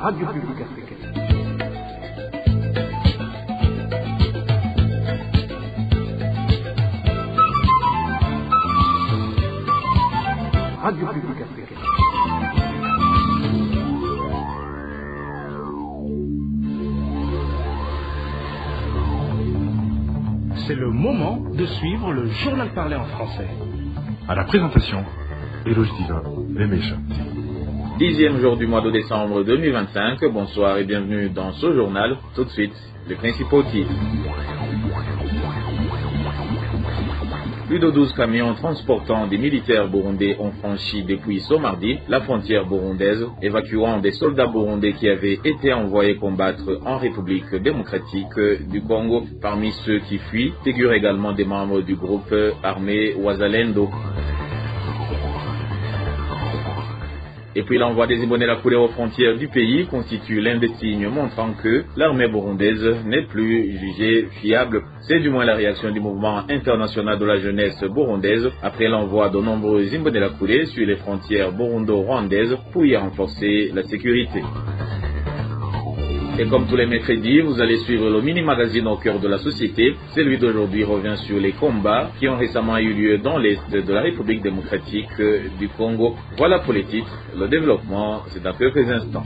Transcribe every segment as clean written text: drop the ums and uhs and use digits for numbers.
Radio Publique Africaine. Radio Publique Africaine. C'est le moment de suivre le journal parlé en français. À la présentation, Eloge Diva, Lemesha. 10e jour du mois de décembre 2025. Bonsoir et bienvenue dans ce journal. Tout de suite, les principaux titres. Plus de 12 camions transportant des militaires burundais ont franchi depuis ce mardi la frontière burundaise, évacuant des soldats burundais qui avaient été envoyés combattre en République démocratique du Congo. Parmi ceux qui fuient figurent également des membres du groupe armé Wazalendo. Et puis l'envoi des Imbonerakure aux frontières du pays constitue l'un des signes montrant que l'armée burundaise n'est plus jugée fiable. C'est du moins la réaction du mouvement international de la jeunesse burundaise après l'envoi de nombreux Imbonerakure sur les frontières burundo-rwandaises pour y renforcer la sécurité. Et comme tous les mercredis, vous allez suivre le mini-magazine au cœur de la société. Celui d'aujourd'hui revient sur les combats qui ont récemment eu lieu dans l'est de la République démocratique du Congo. Voilà pour les titres. Le développement, c'est dans quelques instants.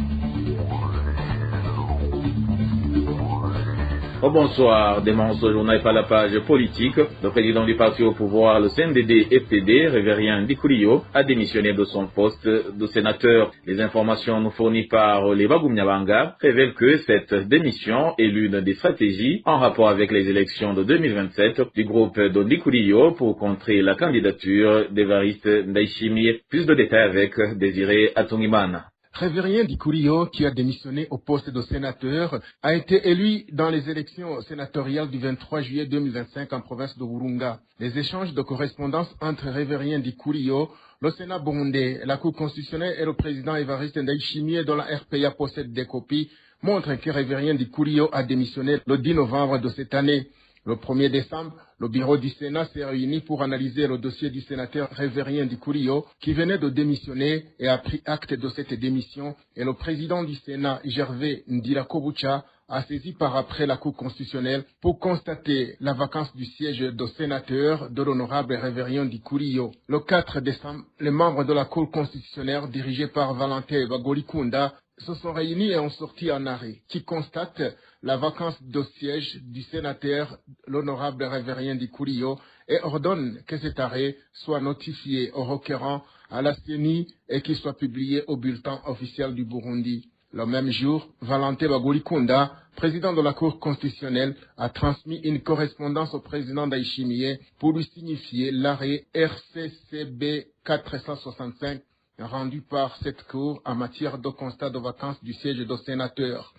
Oh, bonsoir, démarrons ce journal par la page politique. Le président du parti au pouvoir, le CNDD-FDD, Révérien Ndikuliyo, a démissionné de son poste de sénateur. Les informations nous fournies par les Bagumnyabanga révèlent que cette démission est l'une des stratégies en rapport avec les élections de 2027 du groupe de Ndikuliyo pour contrer la candidature d'Evariste Ndayishimiye. Plus de détails avec Désiré Atungimana. Révérien Ndikuliyo, qui a démissionné au poste de sénateur, a été élu dans les élections sénatoriales du 23 juillet 2025 en province de Virunga. Les échanges de correspondance entre Révérien Ndikuliyo, le Sénat burundais, la Cour constitutionnelle et le président Evariste Ndayishimiye, dont la RPA possède des copies, montrent que Révérien Ndikuliyo a démissionné le 10 novembre de cette année. Le 1er décembre, le bureau du Sénat s'est réuni pour analyser le dossier du sénateur Révérien Ndikuliyo qui venait de démissionner et a pris acte de cette démission, et le président du Sénat, Gervais Ndirakobucha, a saisi par après la Cour constitutionnelle pour constater la vacance du siège de sénateur de l'honorable Révérien Ndikuliyo. Le 4 décembre, les membres de la Cour constitutionnelle dirigés par Valentin Bagolikunda se sont réunis et ont sorti un arrêt qui constate la vacance de siège du sénateur, l'honorable Révérien Ndikuliyo, et ordonne que cet arrêt soit notifié au requérant à la CENI et qu'il soit publié au bulletin officiel du Burundi. Le même jour, Valentin Bagolikunda, président de la Cour constitutionnelle, a transmis une correspondance au président Ndayishimiye pour lui signifier l'arrêt RCCB 465 rendu par cette Cour en matière de constat de vacance du siège de sénateur.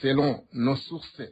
Selon nos sources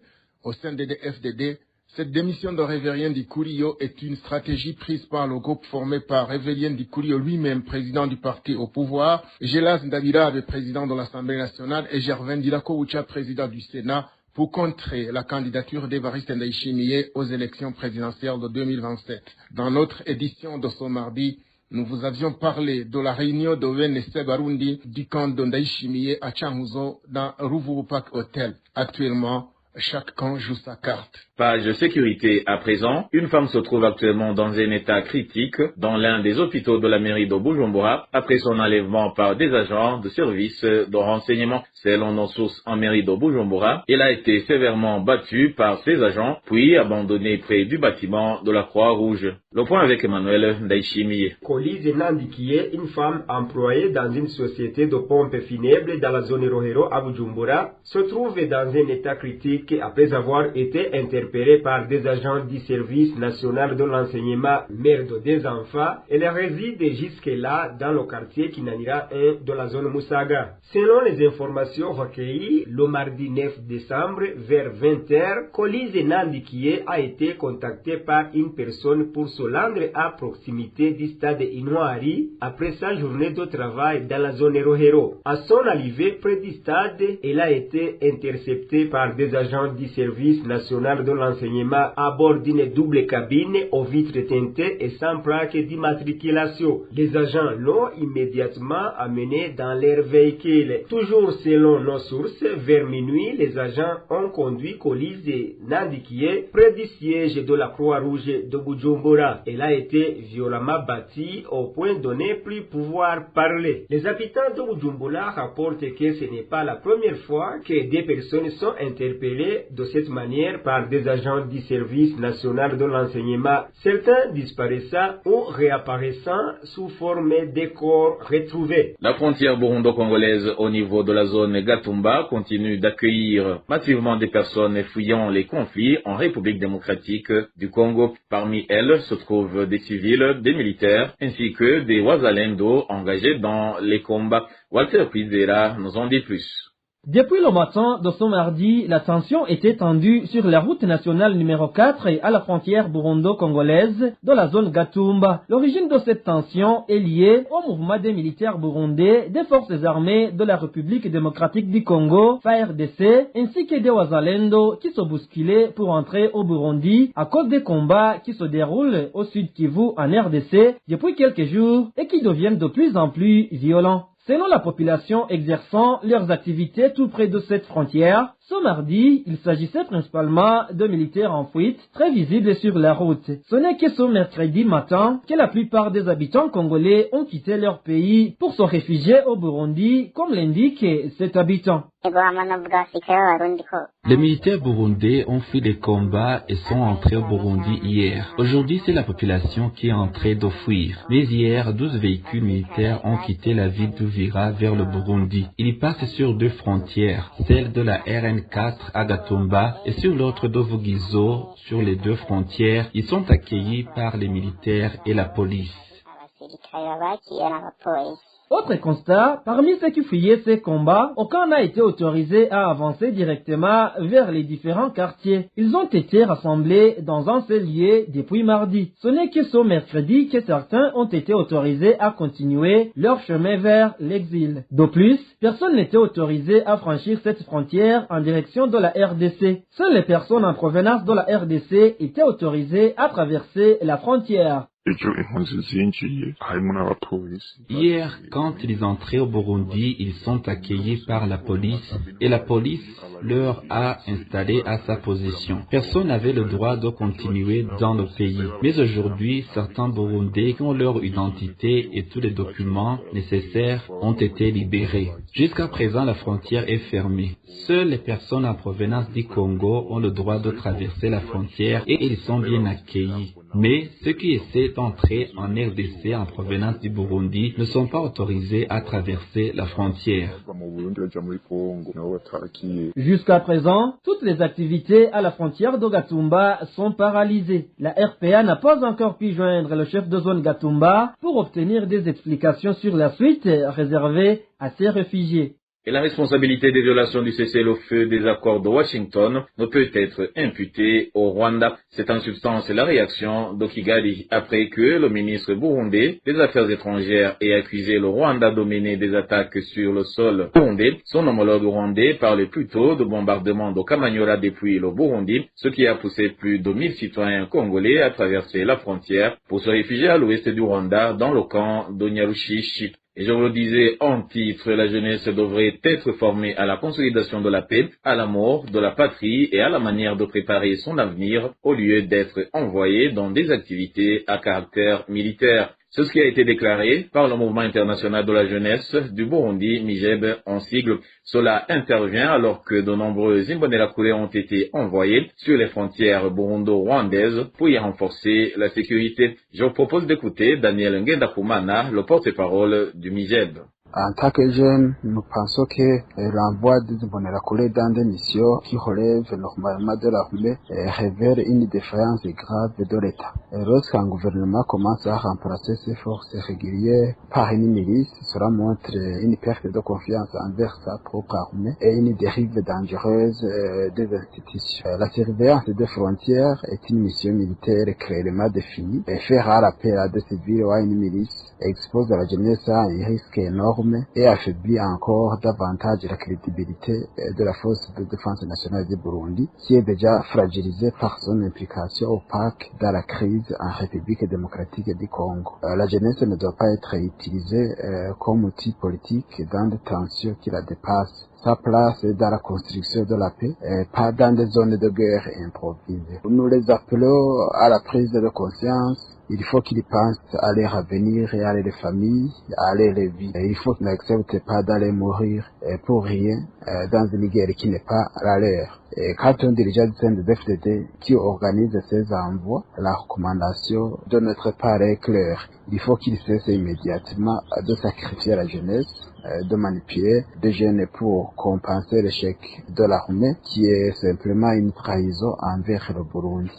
au sein des FDD, cette démission de Révérien Ndikuliyo est une stratégie prise par le groupe formé par Révérien Ndikuliyo lui-même, président du parti au pouvoir, Gelas Ndabirabe, président de l'Assemblée nationale, et Gervais Ndirakobucha, président du Sénat, pour contrer la candidature d'Evariste Ndayishimiye aux élections présidentielles de 2027. Dans notre édition de ce mardi, nous vous avions parlé de la réunion de VNC Barundi du camp de Ndayishimiye à Changuzo dans Ruvuru Park Hotel. Actuellement, chaque camp joue sa carte. Page sécurité à présent. Une femme se trouve actuellement dans un état critique dans l'un des hôpitaux de la mairie de Bujumbura après son enlèvement par des agents de service de renseignement. Selon nos sources en mairie de Bujumbura, elle a été sévèrement battue par ces agents puis abandonnée près du bâtiment de la Croix-Rouge. Le point avec Emmanuel Ndayishimiye. Colise Nandikiye, une femme employée dans une société de pompes funèbres dans la zone Rohero à Bujumbura, se trouve dans un état critique après avoir été interpellée par des agents du service national de l'enseignement, mère de deux enfants. Elle réside jusque-là dans le quartier Kinanira 1 de la zone Musaga. Selon les informations recueillies, le mardi 9 décembre, vers 20h, Colise Nandikiye a été contactée par une personne pour se rendre à proximité du stade Inouari après sa journée de travail dans la zone Rohero. À son arrivée près du stade, elle a été interceptée par des agents agents du service national de l'enseignement à bord d'une double cabine aux vitres teintées et sans plaque d'immatriculation. Les agents l'ont immédiatement amené dans leur véhicule. Toujours selon nos sources, vers minuit, les agents ont conduit Colise Nandikie près du siège de la Croix-Rouge de Bujumbura. Elle a été violemment bâtie au point de ne plus pouvoir parler. Les habitants de Bujumbura rapportent que ce n'est pas la première fois que des personnes sont interpellées de cette manière par des agents du service national de l'enseignement, certains disparaissant ou réapparaissant sous forme de corps retrouvés. La frontière burundo-congolaise au niveau de la zone Gatumba continue d'accueillir massivement des personnes fuyant les conflits en République démocratique du Congo. Parmi elles se trouvent des civils, des militaires, ainsi que des Wazalendo engagés dans les combats. Walter Pizera nous en dit plus. Depuis le matin de ce mardi, la tension était tendue sur la route nationale numéro 4 à la frontière burundo-congolaise de la zone Gatumba. L'origine de cette tension est liée au mouvement des militaires burundais des forces armées de la République démocratique du Congo, FARDC, ainsi que des Wazalendo qui se bousculaient pour entrer au Burundi à cause des combats qui se déroulent au sud Kivu en RDC depuis quelques jours et qui deviennent de plus en plus violents. Selon la population exerçant leurs activités tout près de cette frontière, ce mardi, il s'agissait principalement de militaires en fuite, très visibles sur la route. Ce n'est que ce mercredi matin que la plupart des habitants congolais ont quitté leur pays pour se réfugier au Burundi, comme l'indique cet habitant. Les militaires burundais ont fui les combats et sont entrés au Burundi hier. Aujourd'hui, c'est la population qui est en train de fuir. Mais hier, 12 véhicules militaires ont quitté la ville d'Uvira vers le Burundi. Ils passent sur deux frontières, celle de la RN4 à Gatumba et sur l'autre de Vugizo. Sur les deux frontières, ils sont accueillis par les militaires et la police. Autre constat, parmi ceux qui fuyaient ces combats, aucun n'a été autorisé à avancer directement vers les différents quartiers. Ils ont été rassemblés dans un seul lieu depuis mardi. Ce n'est que ce mercredi que certains ont été autorisés à continuer leur chemin vers l'exil. De plus, personne n'était autorisé à franchir cette frontière en direction de la RDC. Seules les personnes en provenance de la RDC étaient autorisées à traverser la frontière. Hier, quand ils entraient au Burundi, ils sont accueillis par la police et la police leur a installé à sa position. Personne n'avait le droit de continuer dans le pays. Mais aujourd'hui, certains Burundais qui ont leur identité et tous les documents nécessaires ont été libérés. Jusqu'à présent, la frontière est fermée. Seules les personnes en provenance du Congo ont le droit de traverser la frontière et ils sont bien accueillis. Mais ceux qui essaient d'entrer en RDC en provenance du Burundi ne sont pas autorisés à traverser la frontière. Jusqu'à présent, toutes les activités à la frontière de Gatumba sont paralysées. La RPA n'a pas encore pu joindre le chef de zone Gatumba pour obtenir des explications sur la suite réservée à ces réfugiés. Et la responsabilité des violations du cessez-le-feu des accords de Washington ne peut être imputée au Rwanda. C'est en substance la réaction de Kigali après que le ministre burundais des Affaires étrangères ait accusé le Rwanda de mener des attaques sur le sol burundais. Son homologue rwandais parle plutôt de bombardements de Kamanyola depuis le Burundi, ce qui a poussé plus de 1000 citoyens congolais à traverser la frontière pour se réfugier à l'ouest du Rwanda dans le camp de Nyarushishi. Et je vous le disais en titre, la jeunesse devrait être formée à la consolidation de la paix, à l'amour de la patrie et à la manière de préparer son avenir au lieu d'être envoyée dans des activités à caractère militaire. C'est ce qui a été déclaré par le mouvement international de la jeunesse du Burundi, MIJEB en sigle. Cela intervient alors que de nombreux Imbonerakure ont été envoyés sur les frontières burundo-rwandaises pour y renforcer la sécurité. Je vous propose d'écouter Daniel Ngendakumana, le porte-parole du MIJEB. En tant que jeunes, nous pensons que l'envoi des Imbonerakure dans des missions qui relèvent normalement de l'armée révèle une défaillance grave de l'État. Lorsqu'un gouvernement commence à remplacer ses forces régulières par une milice, cela montre une perte de confiance envers sa propre armée et une dérive dangereuse des institutions. La surveillance des frontières est une mission militaire clairement définie et faire appel à des civils ou à une milice expose la jeunesse à un risque énorme l'armée et affaiblit encore davantage la crédibilité de la force de défense nationale du Burundi, qui est déjà fragilisée par son implication opaque dans la crise en République démocratique du Congo. La jeunesse ne doit pas être utilisée comme outil politique dans des tensions qui la dépassent. Sa place est dans la construction de la paix, pas dans des zones de guerre improvisées. Nous les appelons à la prise de conscience. Il faut qu'ils pensent à leur avenir et à leurs familles, à leur vie. Il faut qu'ils n'acceptent pas d'aller mourir pour rien dans une guerre qui n'est pas la leur. Et quand un dirigeant du FDD qui organise ces envois, la recommandation de notre part est claire. Il faut qu'il cesse immédiatement de sacrifier la jeunesse, de manipuler des jeunes pour compenser l'échec de l'armée qui est simplement une trahison envers le Burundi.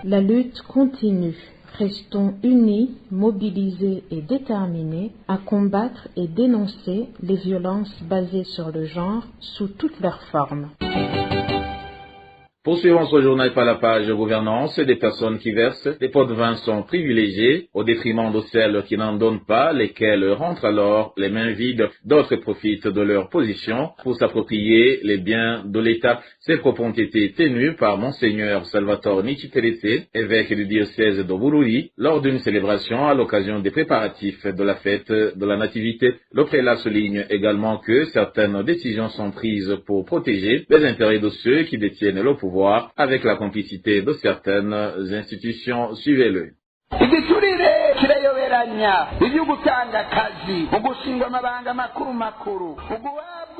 La lutte continue. Restons unis, mobilisés et déterminés à combattre et dénoncer les violences basées sur le genre sous toutes leurs formes. Poursuivons ce journal par la page gouvernance. Des personnes qui versent des pots de vin sont privilégiées au détriment de celles qui n'en donnent pas, lesquelles rentrent alors les mains vides. D'autres profitent de leur position pour s'approprier les biens de l'État. Ces propos ont été tenus par Monseigneur Salvatore Niciterese, évêque du diocèse de Bururi, lors d'une célébration à l'occasion des préparatifs de la fête de la Nativité. Le prélat souligne également que certaines décisions sont prises pour protéger les intérêts de ceux qui détiennent le pouvoir avec la complicité de certaines institutions. Suivez-le.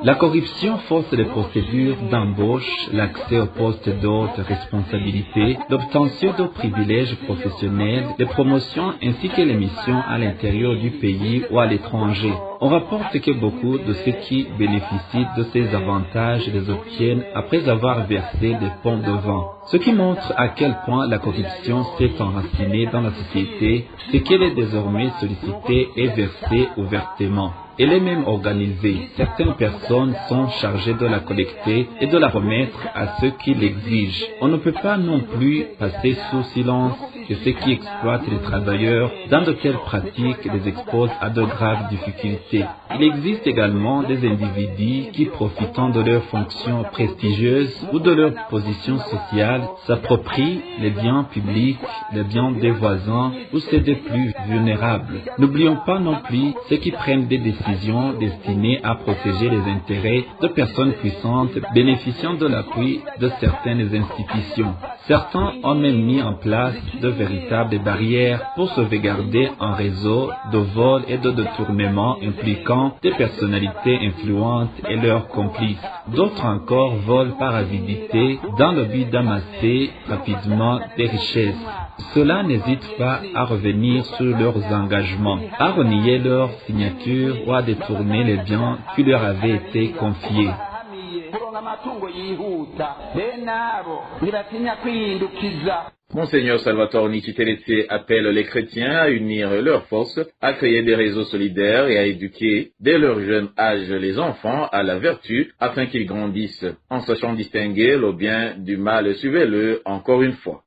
La corruption force les procédures d'embauche, l'accès aux postes d'autres responsabilités, l'obtention de privilèges professionnels, les promotions ainsi que les missions à l'intérieur du pays ou à l'étranger. On rapporte que beaucoup de ceux qui bénéficient de ces avantages les obtiennent après avoir versé des pots de vin. Ce qui montre à quel point la corruption s'est enracinée dans la société, c'est qu'elle est désormais sollicitée et versée ouvertement. Elle est même organisée. Certaines personnes sont chargées de la collecter et de la remettre à ceux qui l'exigent. On ne peut pas non plus passer sous silence que ceux qui exploitent les travailleurs dans de telles pratiques les exposent à de graves difficultés. Il existe également des individus qui, profitant de leurs fonctions prestigieuses ou de leur position sociale, s'approprient les biens publics, les biens des voisins ou ceux des plus vulnérables. N'oublions pas non plus ceux qui prennent des décisions destinées à protéger les intérêts de personnes puissantes bénéficiant de l'appui de certaines institutions. Certains ont même mis en place de véritables barrières pour sauvegarder un réseau de vols et de détournements impliquant des personnalités influentes et leurs complices. D'autres encore volent par avidité dans le but d'amasser rapidement des richesses. Ceux-là n'hésitent pas à revenir sur leurs engagements, à renier leurs signatures ou à détourner les biens qui leur avaient été confiés. Monseigneur Salvatore Niciterese appelle les chrétiens à unir leurs forces, à créer des réseaux solidaires et à éduquer dès leur jeune âge les enfants à la vertu afin qu'ils grandissent en sachant distinguer le bien du mal. Suivez-le encore une fois.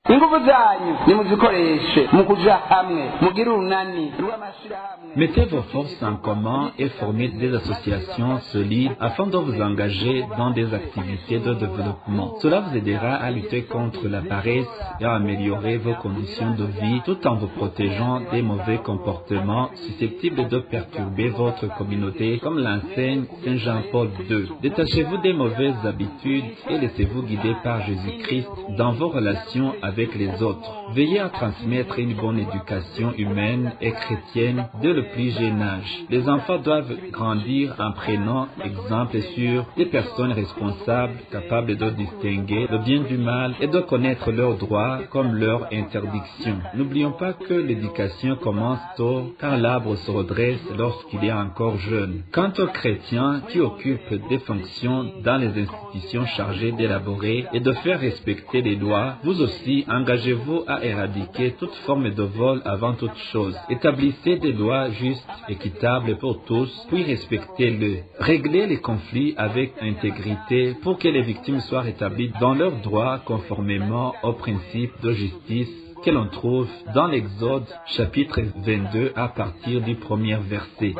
Mettez vos forces en commun et formez des associations solides afin de vous engager dans des activités de développement. Cela vous aidera à lutter contre la paresse et à améliorer vos conditions de vie tout en vous protégeant des mauvais comportements susceptibles de perturber votre communauté, comme l'enseigne Saint Jean-Paul II. Détachez-vous des mauvaises habitudes et laissez-vous guider par Jésus-Christ dans vos relations avec les autres. Veillez à transmettre une bonne éducation humaine et chrétienne dès le plus jeune âge. Les enfants doivent grandir en prenant exemple sur des personnes responsables, capables de distinguer le bien du mal et de connaître leurs droits comme leurs interdictions. N'oublions pas que l'éducation commence tôt, car l'arbre se redresse lorsqu'il est encore jeune. Quant aux chrétiens qui occupent des fonctions dans les institutions chargées d'élaborer et de faire respecter les lois, vous aussi engagez-vous à éradiquer toute forme de vol avant toute chose. Établissez des lois justes, équitables pour tous, puis respectez-le. Réglez les conflits avec intégrité pour que les victimes soient rétablies dans leurs droits conformément aux principes de justice que l'on trouve dans l'Exode chapitre 22 à partir du premier verset.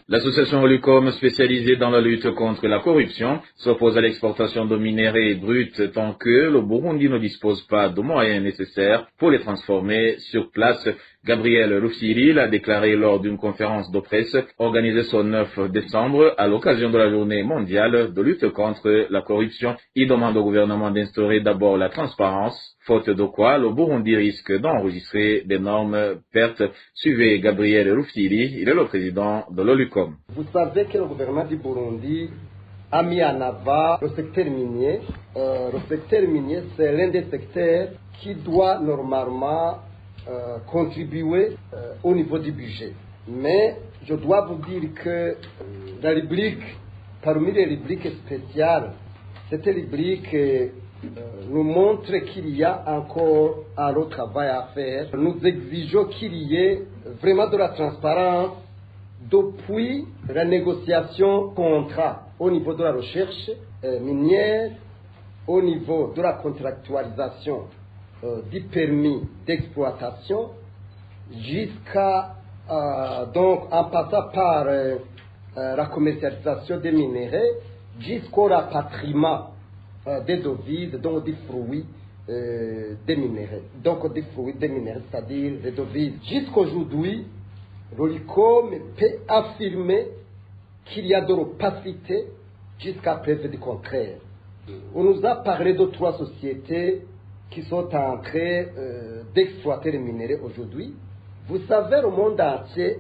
L'association Olucom, spécialisée dans la lutte contre la corruption, s'oppose à l'exportation de minerais bruts tant que le Burundi ne dispose pas de moyens nécessaires pour les transformer sur place. Gabriel Rufyiri l'a déclaré lors d'une conférence de presse organisée ce 9 décembre à l'occasion de la journée mondiale de lutte contre la corruption. Il demande au gouvernement d'instaurer d'abord la transparence, faute de quoi le Burundi risque d'enregistrer d'énormes pertes. Suivez Gabriel Rufyiri, il est le président de l'Olucom. Vous savez que le gouvernement du Burundi a mis en avant le secteur minier. Le secteur minier, c'est l'un des secteurs qui doit normalement contribuer au niveau du budget. Mais je dois vous dire que la rubrique, parmi les rubriques spéciales, cette rubrique nous montre qu'il y a encore un autre travail à faire. Nous exigeons qu'il y ait vraiment de la transparence depuis la négociation contrat au niveau de la recherche minière, au niveau de la contractualisation du permis d'exploitation, jusqu'à donc en passant par la commercialisation des minéraux, jusqu'au rapatriement des devises, donc des fruits des minéraux. Donc des fruits des minéraux, c'est-à-dire des devises. Jusqu'aujourd'hui, l'Olucom peut affirmer qu'il y a de l'opacité jusqu'à preuve du contraire. On nous a parlé de 3 sociétés qui sont en train d'exploiter les minéraux aujourd'hui. Vous savez, le monde entier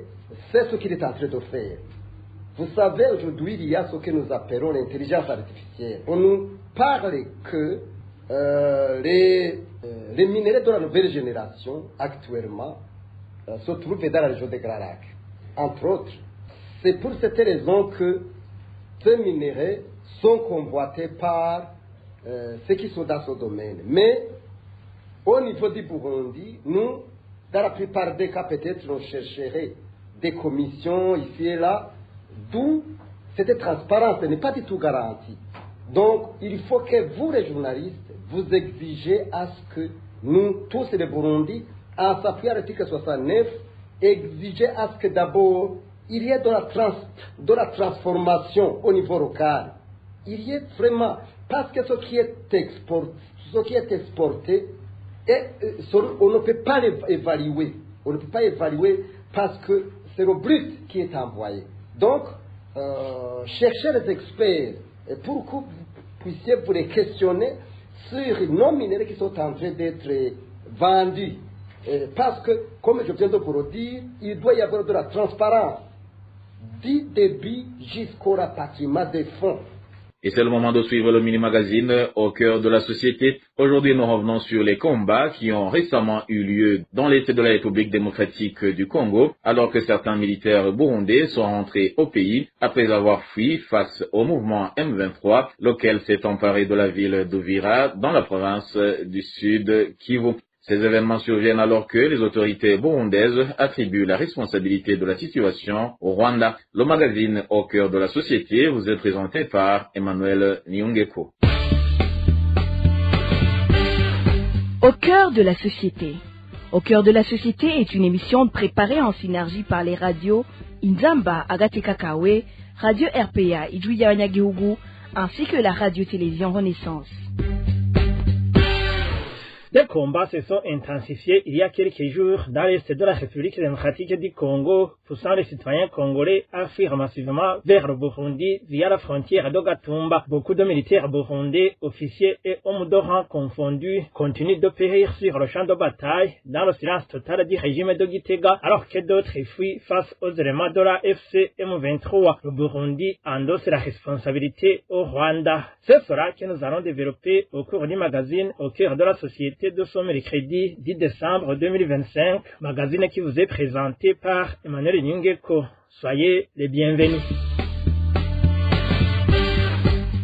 sait ce qu'il est en train de faire. Vous savez, aujourd'hui, il y a ce que nous appelons l'intelligence artificielle. On nous parle que les minéraux de la nouvelle génération, actuellement, se trouvent dans la région de Grand Lac. Entre autres, c'est pour cette raison que ces minéraux sont convoités par ceux qui sont dans ce domaine. Mais au niveau du Burundi, nous, dans la plupart des cas, peut-être, on chercherait des commissions ici et là, d'où cette transparence n'est pas du tout garantie. Donc, il faut que vous, les journalistes, vous exigez à ce que nous, tous les Burundis, en s'appuyant à l'article 69, exigez à ce que d'abord, il y ait de la transformation au niveau local. Il y ait vraiment, parce que ce qui est exporté, on ne peut pas l'évaluer. On ne peut pas évaluer parce que c'est le brut qui est envoyé. Donc, cherchez les experts pour que vous puissiez vous les questionner sur nos minéraux qui sont en train d'être vendus. Parce que, comme je viens de vous le dire, il doit y avoir de la transparence du début jusqu'au rapatriement des fonds. Et c'est le moment de suivre le mini-magazine au cœur de la société. Aujourd'hui, nous revenons sur les combats qui ont récemment eu lieu dans l'Est de la République démocratique du Congo, alors que certains militaires burundais sont rentrés au pays après avoir fui face au mouvement M23, lequel s'est emparé de la ville d'Uvira dans la province du Sud Kivu. Ces événements surviennent alors que les autorités burundaises attribuent la responsabilité de la situation au Rwanda. Le magazine au cœur de la société vous est présenté par Emmanuel Nyongeko. Au cœur de la société. Au cœur de la société est une émission préparée en synergie par les radios Inzamba Agateka Kawe, Radio RPA Ijuya Wanyagihugu, ainsi que la radio-télévision Renaissance. Des combats se sont intensifiés il y a quelques jours dans l'est de la République démocratique du Congo, poussant les citoyens congolais à fuir massivement vers le Burundi via la frontière de Gatumba. Beaucoup de militaires burundais, officiers et hommes de rang confondus, continuent de périr sur le champ de bataille dans le silence total du régime de Gitega, alors que d'autres fuient face aux éléments de la FC M23. Le Burundi endosse la responsabilité au Rwanda. C'est cela que nous allons développer au cours du magazine au cœur de la société de ce mercredi 10 décembre 2025, magazine qui vous est présenté par Emmanuel Nyongeko. Soyez les bienvenus.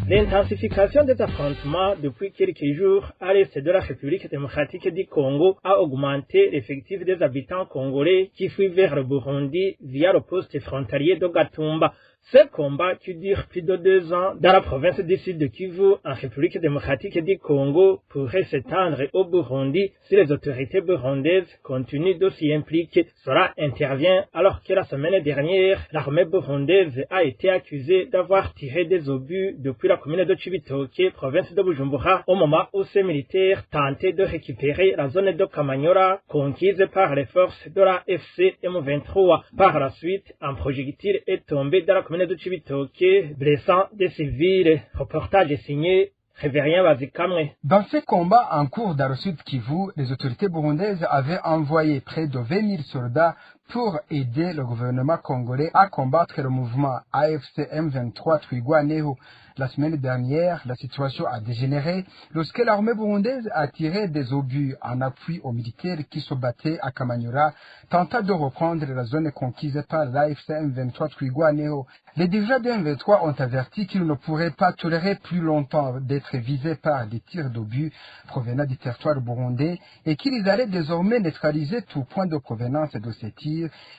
L'intensification des affrontements depuis quelques jours à l'est de la République démocratique du Congo a augmenté l'effectif des habitants congolais qui fuient vers le Burundi via le poste frontalier de Gatumba. Ce combat qui dure plus de 2 ans dans la province du Sud de Kivu, en République démocratique du Congo, pourrait s'étendre au Burundi si les autorités burundaises continuent de s'y impliquer. Cela intervient alors que la semaine dernière, l'armée burundaise a été accusée d'avoir tiré des obus depuis la commune de Cibitoke, province de Bujumbura, au moment où ces militaires tentaient de récupérer la zone de Kamanyola, conquise par les forces de la FC M23. Par la suite, un projectile est tombé dans la commune de Cibitoke, blessant des civils. Reportage signé Révérien Bazikamwe. Dans ces combats en cours dans le Sud Kivu, les autorités burundaises avaient envoyé près de 20 000 soldats pour aider le gouvernement congolais à combattre le mouvement AFC M23 Twirwaneho. La semaine dernière, la situation a dégénéré lorsque l'armée burundaise a tiré des obus en appui aux militaires qui se battaient à Kamanyola, tentant de reprendre la zone conquise par l'AFC M23 Twirwaneho. Les dirigeants de M23 ont averti qu'ils ne pourraient pas tolérer plus longtemps d'être visés par des tirs d'obus provenant du territoire burundais et qu'ils allaient désormais neutraliser tout point de provenance de ces tirs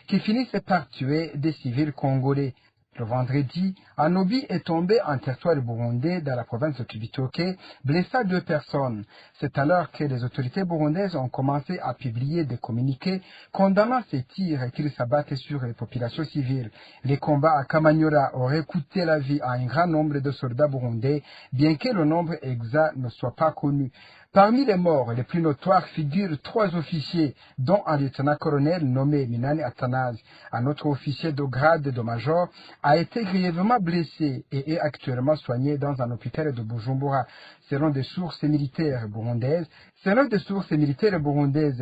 qui finissaient par tuer des civils congolais. Le vendredi, un obus est tombé en territoire burundais dans la province de Cibitoke, blessant 2 personnes. C'est alors que les autorités burundaises ont commencé à publier des communiqués condamnant ces tirs et qu'ils s'abattaient sur les populations civiles. Les combats à Kamanyola auraient coûté la vie à un grand nombre de soldats burundais, bien que le nombre exact ne soit pas connu. Parmi les morts les plus notoires figurent 3 officiers, dont un lieutenant-colonel nommé Minani Athanase. Un autre officier de grade de major a été grièvement blessé et est actuellement soigné dans un hôpital de Bujumbura. Selon des sources militaires burundaises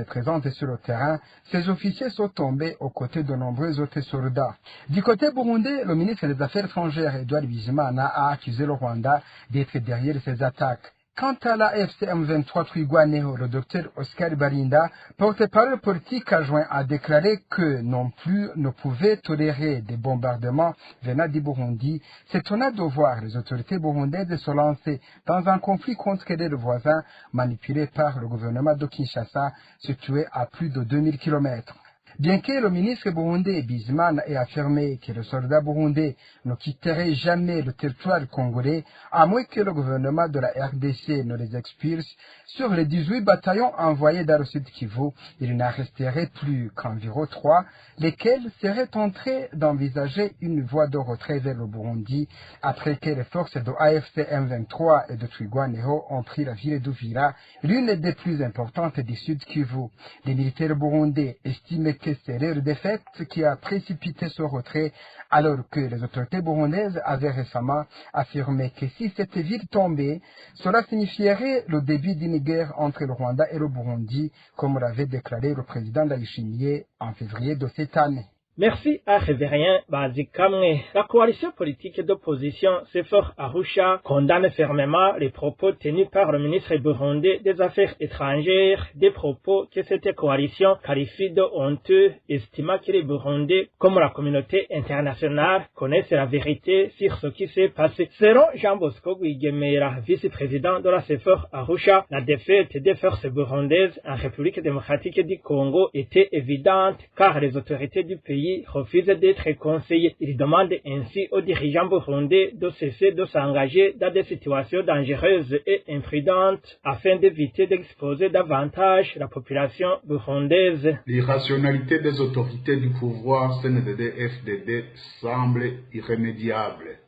présentes sur le terrain, ces officiers sont tombés aux côtés de nombreux autres soldats. Du côté burundais, le ministre des Affaires étrangères, Edouard Bizimana, a accusé le Rwanda d'être derrière ces attaques. Quant à la FCM23 Twirwaneho, le docteur Oscar Barinda, porte-parole politique adjoint, a déclaré que non plus ne pouvait tolérer des bombardements venant du Burundi, s'étonnant de voir les autorités burundaises se lancer dans un conflit contre les voisins manipulés par le gouvernement de Kinshasa, situé à plus de 2000 km. Bien que le ministre burundais Bizimana ait affirmé que les soldats burundais ne quitteraient jamais le territoire congolais, à moins que le gouvernement de la RDC ne les expulse, sur les 18 bataillons envoyés dans le Sud Kivu, il n'en resterait plus qu'environ 3, lesquels seraient en train d'envisager une voie de retrait vers le Burundi, après que les forces de AFC M23 et de Twirwaneho ont pris la ville d'Uvira, l'une des plus importantes du Sud Kivu. Les militaires burundais estimaient que c'est leur défaite qui a précipité ce retrait, alors que les autorités burundaises avaient récemment affirmé que si cette ville tombait, cela signifierait le début d'une guerre entre le Rwanda et le Burundi, comme l'avait déclaré le président Ndayishimiye en février de cette année. Merci à Révérien Bazikamwe. La coalition politique d'opposition CFOR Arusha condamne fermement les propos tenus par le ministre burundais des Affaires étrangères, des propos que cette coalition qualifie de honteux, estimant que les Burundais, comme la communauté internationale, connaissent la vérité sur ce qui s'est passé. Selon Jean Bosco Guigemera, vice-président de la CFOR Arusha, la défaite des forces burundaises en République démocratique du Congo était évidente car les autorités du pays refuse d'être conseillé. Il demande ainsi aux dirigeants burundais de cesser de s'engager dans des situations dangereuses et imprudentes afin d'éviter d'exposer davantage la population burundaise. L'irrationalité des autorités du pouvoir CNDD-FDD semble irrémédiable.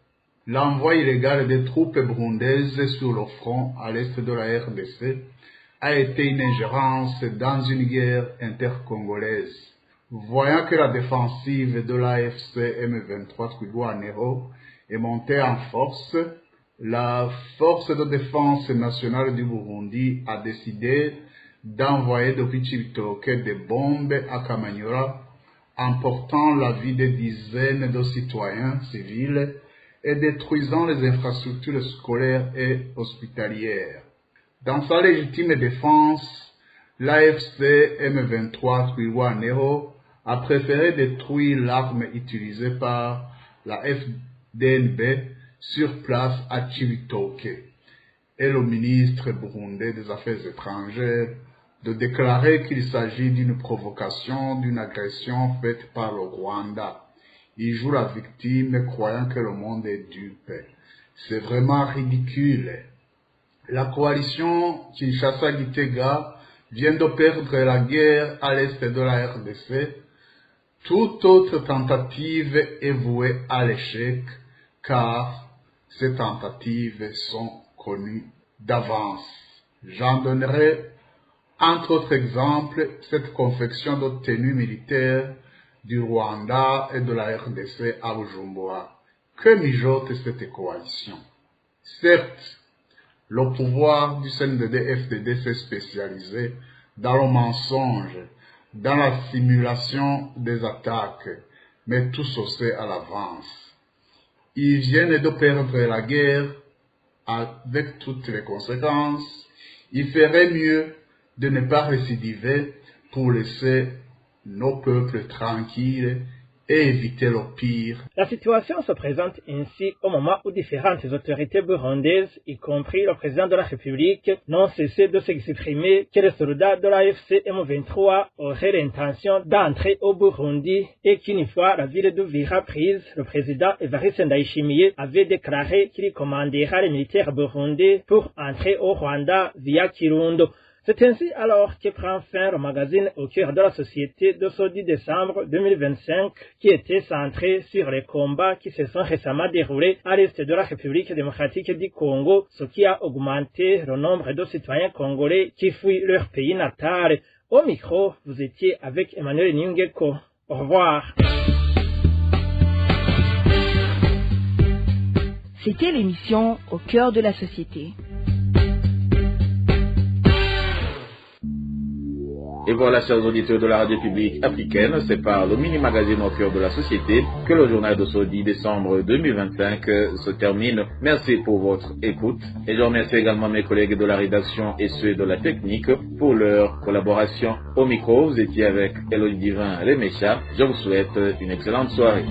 L'envoi illégal des troupes burundaises sur le front à l'est de la RDC a été une ingérence dans une guerre intercongolaise. Voyant que la défensive de l'AFC M23 Twirwaneho est montée en force, la force de défense nationale du Burundi a décidé d'envoyer depuis Cibitoke des bombes à Kamanyola, emportant la vie de dizaines de citoyens civils et détruisant les infrastructures scolaires et hospitalières. Dans sa légitime défense, l'AFC M23 Twirwaneho a préféré détruire l'arme utilisée par la FDNB sur place à Cibitoke, et le ministre burundais des Affaires étrangères de déclarer qu'il s'agit d'une provocation, d'une agression faite par le Rwanda. Ils jouent la victime croyant que le monde est dupe. C'est vraiment ridicule. La coalition Kinshasa-Gitega vient de perdre la guerre à l'est de la RDC. Toute autre tentative est vouée à l'échec, car ces tentatives sont connues d'avance. J'en donnerai, entre autres exemples, cette confection de tenues militaires du Rwanda et de la RDC à Bujumbura. Que mijote cette coalition? Certes, le pouvoir du CNDD-FDD s'est spécialisé dans le mensonge, dans la simulation des attaques, mais tout se sait à l'avance. Ils viennent de perdre la guerre avec toutes les conséquences. Il ferait mieux de ne pas récidiver pour laisser nos peuples tranquilles et éviter le pire. La situation se présente ainsi au moment où différentes autorités burundaises, y compris le président de la République, n'ont cessé de s'exprimer que les soldats de l'AFC M23 auraient l'intention d'entrer au Burundi et qu'une fois la ville d'Uvira prise, le président Evariste Ndayishimiye avait déclaré qu'il commandera les militaires burundais pour entrer au Rwanda via Kirundo. C'est ainsi alors que prend fin le magazine Au cœur de la société de ce 10 décembre 2025 qui était centré sur les combats qui se sont récemment déroulés à l'est de la République démocratique du Congo, ce qui a augmenté le nombre de citoyens congolais qui fuient leur pays natal. Au micro, vous étiez avec Emmanuel Nyungeko. Au revoir. C'était l'émission Au cœur de la société. Et voilà, chers auditeurs de la radio publique africaine, c'est par le mini-magazine Au cœur de la société que le journal de ce 10 décembre 2025 se termine. Merci pour votre écoute et je remercie également mes collègues de la rédaction et ceux de la technique pour leur collaboration. Au micro, vous étiez avec Elodie Divin Remecha. Je vous souhaite une excellente soirée.